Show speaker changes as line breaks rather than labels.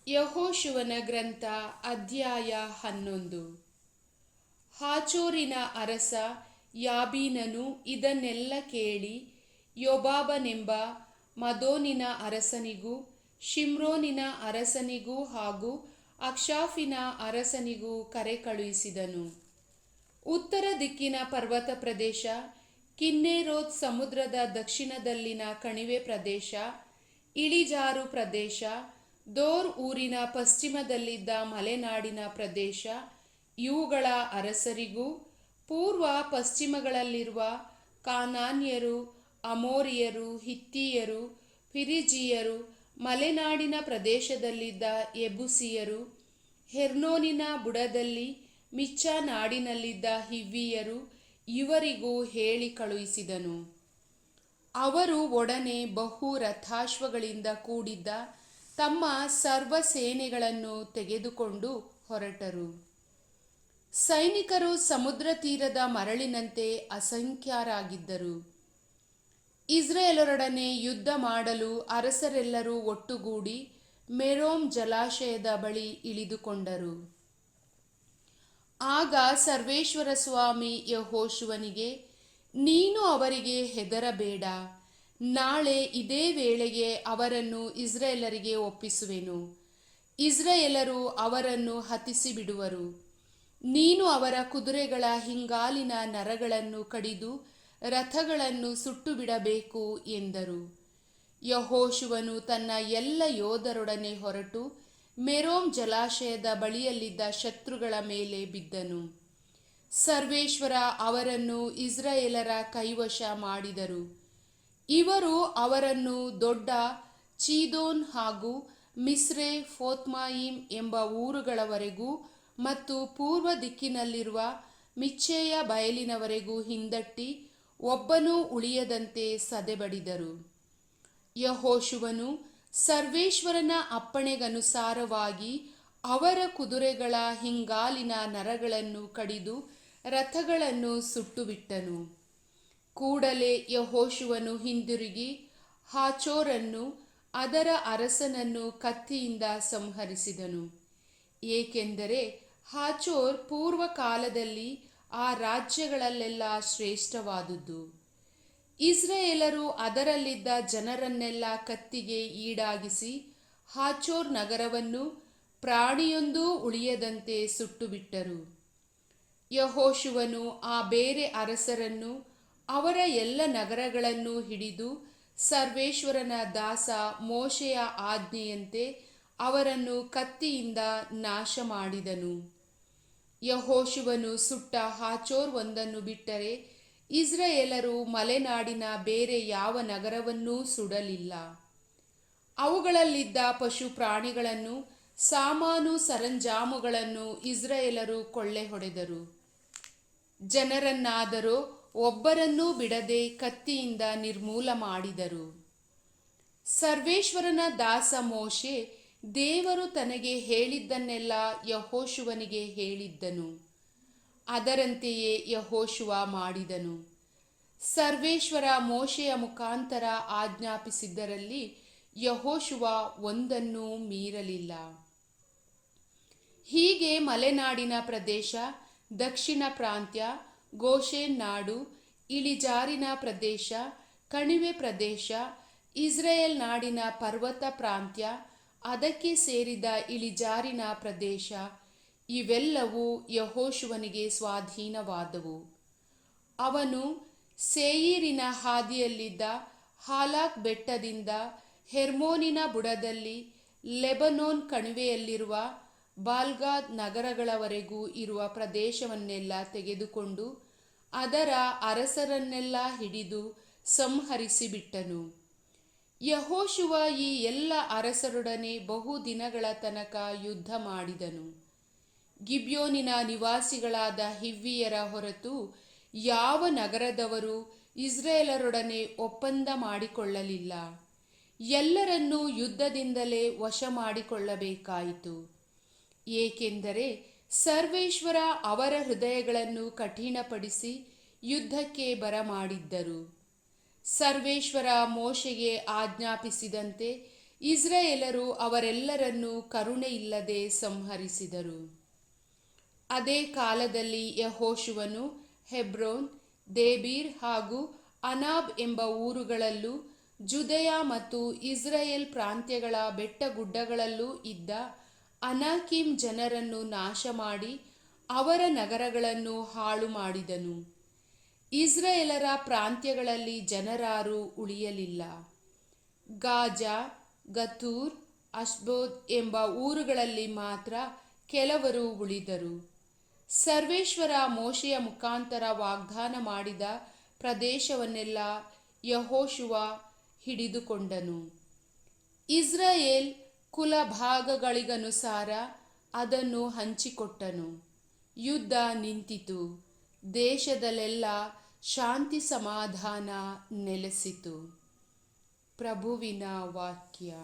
ಯೆಹೋಶುವನ ಗ್ರಂಥ ಅಧ್ಯಾಯ 11. ಹಾಚೋರಿನ ಅರಸ ಯಾಬೀನನು ಇದನ್ನೆಲ್ಲ ಕೇಳಿ ಯೋಬಾಬನೆಂಬ ಮದೋನಿನ ಅರಸನಿಗೂ ಶಿಮ್ರೋನಿನ ಅರಸನಿಗೂ ಹಾಗೂ ಅಕ್ಷಾಫಿನ ಅರಸನಿಗೂ ಕರೆ ಕಳುಹಿಸಿದನು. ಉತ್ತರ ದಿಕ್ಕಿನ ಪರ್ವತ ಪ್ರದೇಶ, ಕಿನ್ನೆರೋತ್ ಸಮುದ್ರದ ದಕ್ಷಿಣದಲ್ಲಿನ ಕಣಿವೆ ಪ್ರದೇಶ, ಇಳಿಜಾರು ಪ್ರದೇಶ, ದೋರ್ ಊರಿನ ಪಶ್ಚಿಮದಲ್ಲಿದ್ದ ಮಲೆನಾಡಿನ ಪ್ರದೇಶ ಇವುಗಳ ಅರಸರಿಗೂ, ಪೂರ್ವ ಪಶ್ಚಿಮಗಳಲ್ಲಿರುವ ಕಾನಾನ್ಯರು, ಅಮೋರಿಯರು, ಹಿತ್ತಿಯರು, ಫಿರಿಜಿಯರು, ಮಲೆನಾಡಿನ ಪ್ರದೇಶದಲ್ಲಿದ್ದ ಯೆಬೂಸಿಯರು, ಹೆರ್ನೋನಿನ ಬುಡದಲ್ಲಿ ಮಿಚ್ಚ ನಾಡಿನಲ್ಲಿದ್ದ ಹಿವ್ವಿಯರು ಇವರಿಗೂ ಹೇಳಿ ಕಳುಹಿಸಿದನು. ಅವರು ಒಡನೆ ಬಹು ರಥಾಶ್ವಗಳಿಂದ ಕೂಡಿದ್ದ ತಮ್ಮ ಸರ್ವ ಸೇನೆಗಳನ್ನು ತೆಗೆದುಕೊಂಡು ಹೊರಟರು. ಸೈನಿಕರು ಸಮುದ್ರ ತೀರದ ಮರಳಿನಂತೆ ಅಸಂಖ್ಯರಾಗಿದ್ದರು. ಇಸ್ರಾಯೇಲರೊಡನೆ ಯುದ್ಧ ಮಾಡಲು ಅರಸರೆಲ್ಲರೂ ಒಟ್ಟುಗೂಡಿ ಮೆರೋಮ್ ಜಲಾಶಯದ ಬಳಿ ಇಳಿದುಕೊಂಡರು. ಆಗ ಸರ್ವೇಶ್ವರ ಸ್ವಾಮಿ ಯೆಹೋಶುವನಿಗೆ, ನೀನು ಅವರಿಗೆ ಹೆದರಬೇಡ, ನಾಳೆ ಇದೇ ವೇಳೆಗೆ ಅವರನ್ನು ಇಸ್ರಾಯೇಲರಿಗೆ ಒಪ್ಪಿಸುವೆನು. ಇಸ್ರಾಯೇಲರು ಅವರನ್ನು ಹತಿಸಿ ಬಿಡುವರು. ನೀನು ಅವರ ಕುದುರೆಗಳ ಹಿಂಗಾಲಿನ ನರಗಳನ್ನು ಕಡಿದು ರಥಗಳನ್ನು ಸುಟ್ಟು ಬಿಡಬೇಕು ಎಂದರು. ಯೆಹೋಶುವನು ತನ್ನ ಎಲ್ಲ ಯೋಧರೊಡನೆ ಹೊರಟು ಮೆರೋಮ್ ಜಲಾಶಯದ ಬಳಿಯಲ್ಲಿದ್ದ ಶತ್ರುಗಳ ಮೇಲೆ ಬಿದ್ದನು. ಸರ್ವೇಶ್ವರ ಅವರನ್ನು ಇಸ್ರಾಯೇಲರ ಕೈವಶ ಮಾಡಿದರು. ಇವರು ಅವರನ್ನು ದೊಡ್ಡ ಚೀದೋನ್ ಹಾಗೂ ಮಿಸ್ರೆ ಫೋತ್ಮಾಯಿಮ್ ಎಂಬ ಊರುಗಳವರೆಗೂ ಮತ್ತು ಪೂರ್ವ ದಿಕ್ಕಿನಲ್ಲಿರುವ ಮಿಚ್ಚೆಯ ಬಯಲಿನವರೆಗೂ ಹಿಂದಟ್ಟಿ ಒಬ್ಬನೂ ಉಳಿಯದಂತೆ ಸದೆಬಡಿದರು. ಯೆಹೋಶುವನು ಸರ್ವೇಶ್ವರನ ಅಪ್ಪಣೆಗನುಸಾರವಾಗಿ ಅವರ ಕುದುರೆಗಳ ಹಿಂಗಾಲಿನ ನರಗಳನ್ನು ಕಡಿದು ರಥಗಳನ್ನು ಸುಟ್ಟುಬಿಟ್ಟನು. ಕೂಡಲೇ ಯೆಹೋಶುವನು ಹಿಂದಿರುಗಿ ಹಾಚೋರನ್ನು ಅದರ ಅರಸನನ್ನು ಕತ್ತಿಯಿಂದ ಸಂಹರಿಸಿದನು. ಏಕೆಂದರೆ ಹಾಚೋರ್ ಪೂರ್ವ ಕಾಲದಲ್ಲಿ ಆ ರಾಜ್ಯಗಳಲ್ಲೆಲ್ಲ ಶ್ರೇಷ್ಠವಾದುದು. ಇಸ್ರಾಯೇಲರು ಅದರಲ್ಲಿದ್ದ ಜನರನ್ನೆಲ್ಲ ಕತ್ತಿಗೆ ಈಡಾಗಿಸಿ ಹಾಚೋರ್ ನಗರವನ್ನು ಪ್ರಾಣಿಯೊಂದೂ ಉಳಿಯದಂತೆ ಸುಟ್ಟುಬಿಟ್ಟರು. ಯೆಹೋಶುವನು ಆ ಬೇರೆ ಅರಸರನ್ನು ಅವರ ಎಲ್ಲ ನಗರಗಳನ್ನು ಹಿಡಿದು ಸರ್ವೇಶ್ವರನ ದಾಸ ಮೋಶೆಯ ಆಜ್ಞೆಯಂತೆ ಅವರನ್ನು ಕತ್ತಿಯಿಂದ ನಾಶ ಮಾಡಿದನು. ಯೆಹೋಶುವನು ಸುಟ್ಟ ಹಾಚೋರ್ ಒಂದನ್ನು ಬಿಟ್ಟರೆ ಇಸ್ರಾಯೇಲರು ಮಲೆನಾಡಿನ ಬೇರೆ ಯಾವ ನಗರವನ್ನೂ ಸುಡಲಿಲ್ಲ. ಅವುಗಳಲ್ಲಿದ್ದ ಪಶು ಪ್ರಾಣಿಗಳನ್ನು, ಸಾಮಾನು ಸರಂಜಾಮುಗಳನ್ನು ಇಸ್ರಾಯೇಲರು ಕೊಳ್ಳೆ ಹೊಡೆದರು. ಜನರನ್ನಾದರೋ ಒಬ್ಬರನ್ನೂ ಬಿಡದೆ ಕತ್ತಿಯಿಂದ ನಿರ್ಮೂಲ ಮಾಡಿದರು. ಸರ್ವೇಶ್ವರನ ದಾಸ ಮೋಶೆ ದೇವರು ತನಗೆ ಹೇಳಿದ್ದನ್ನೆಲ್ಲ ಯೆಹೋಶುವನಿಗೆ ಹೇಳಿದ್ದನು. ಅದರಂತೆಯೇ ಯೆಹೋಶುವ ಮಾಡಿದನು. ಸರ್ವೇಶ್ವರ ಮೋಶೆಯ ಮುಖಾಂತರ ಆಜ್ಞಾಪಿಸಿದ್ದರಲ್ಲಿ ಯೆಹೋಶುವ ಒಂದನ್ನೂ ಮೀರಲಿಲ್ಲ. ಹೀಗೆ ಮಲೆನಾಡಿನ ಪ್ರದೇಶ, ದಕ್ಷಿಣ ಪ್ರಾಂತ್ಯ, ಗೋಷೆನ್ ನಾಡು, ಇಳಿಜಾರಿನ ಪ್ರದೇಶ, ಕಣಿವೆ ಪ್ರದೇಶ, ಇಸ್ರಾಯೇಲ್ ನಾಡಿನ ಪರ್ವತ ಪ್ರಾಂತ್ಯ, ಅದಕ್ಕೆ ಸೇರಿದ ಇಳಿಜಾರಿನ ಪ್ರದೇಶ ಇವೆಲ್ಲವೂ ಯೆಹೋಶುವನಿಗೆ ಸ್ವಾಧೀನವಾದವು. ಅವನು ಸೇಯೀರಿನ ಹಾದಿಯಲ್ಲಿದ್ದ ಹಾಲಾಕ್ ಬೆಟ್ಟದಿಂದ ಹೆರ್ಮೋನಿನ ಬುಡದಲ್ಲಿ ಲೆಬನೋನ್ ಕಣಿವೆಯಲ್ಲಿರುವ ಬಾಲ್ಗಾದ್ ನಗರಗಳವರೆಗೂ ಇರುವ ಪ್ರದೇಶವನ್ನೆಲ್ಲ ತೆಗೆದುಕೊಂಡು ಅದರ ಅರಸರನ್ನೆಲ್ಲ ಹಿಡಿದು ಸಂಹರಿಸಿಬಿಟ್ಟನು. ಯೆಹೋಶುವ ಈ ಎಲ್ಲ ಅರಸರೊಡನೆ ಬಹು ದಿನಗಳ ತನಕ ಯುದ್ಧ ಮಾಡಿದನು. ಗಿಬ್ಯೋನಿನ ನಿವಾಸಿಗಳಾದ ಹಿವ್ವಿಯರ ಹೊರತು ಯಾವ ನಗರದವರು ಇಸ್ರಾಯೇಲರೊಡನೆ ಒಪ್ಪಂದ ಮಾಡಿಕೊಳ್ಳಲಿಲ್ಲ. ಎಲ್ಲರನ್ನೂ ಯುದ್ಧದಿಂದಲೇ ವಶ ಮಾಡಿಕೊಳ್ಳಬೇಕಾಯಿತು. ಏಕೆಂದರೆ ಸರ್ವೇಶ್ವರ ಅವರ ಹೃದಯಗಳನ್ನು ಕಠಿಣಪಡಿಸಿ ಯುದ್ಧಕ್ಕೆ ಬರಮಾಡಿದ್ದರು. ಸರ್ವೇಶ್ವರ ಮೋಶೆಗೆ ಆಜ್ಞಾಪಿಸಿದಂತೆ ಇಸ್ರಾಯೇಲರು ಅವರೆಲ್ಲರನ್ನೂ ಕರುಣೆಯಿಲ್ಲದೆ ಸಂಹರಿಸಿದರು. ಅದೇ ಕಾಲದಲ್ಲಿ ಯೆಹೋಶುವನು ಹೆಬ್ರೋನ್, ದೇಬೀರ್ ಹಾಗೂ ಅನಾಬ್ ಎಂಬ ಊರುಗಳಲ್ಲೂ ಜುದೆಯ ಮತ್ತು ಇಸ್ರಾಯೇಲ್ ಪ್ರಾಂತ್ಯಗಳ ಬೆಟ್ಟಗುಡ್ಡಗಳಲ್ಲೂ ಇದ್ದ ಅನಾಕೀಮ್ ಜನರನ್ನು ನಾಶಮಾಡಿ ಅವರ ನಗರಗಳನ್ನು ಹಾಳು ಮಾಡಿದನು. ಇಸ್ರಾಯೇಲರ ಪ್ರಾಂತ್ಯಗಳಲ್ಲಿ ಜನರಾರೂ ಉಳಿಯಲಿಲ್ಲ. ಗಾಜಾ, ಗತೂರ್, ಅಷ್ಡೋದ್ ಎಂಬ ಊರುಗಳಲ್ಲಿ ಮಾತ್ರ ಕೆಲವರು ಉಳಿದರು. ಸರ್ವೇಶ್ವರ ಮೋಶೆಯ ಮುಖಾಂತರ ವಾಗ್ದಾನ ಮಾಡಿದ ಪ್ರದೇಶವನ್ನೆಲ್ಲ ಯೆಹೋಶುವ ಹಿಡಿದುಕೊಂಡನು. ಇಸ್ರಾಯೇಲ್ ಕುಲಭಾಗಗಳಿಗನುಸಾರ ಅದನ್ನು ಹಂಚಿಕೊಟ್ಟನು. ಯುದ್ಧ ನಿಂತಿತು. ದೇಶದಲ್ಲೆಲ್ಲ ಶಾಂತಿ ಸಮಾಧಾನ ನೆಲೆಸಿತು. ಪ್ರಭುವಿನ ವಾಕ್ಯ.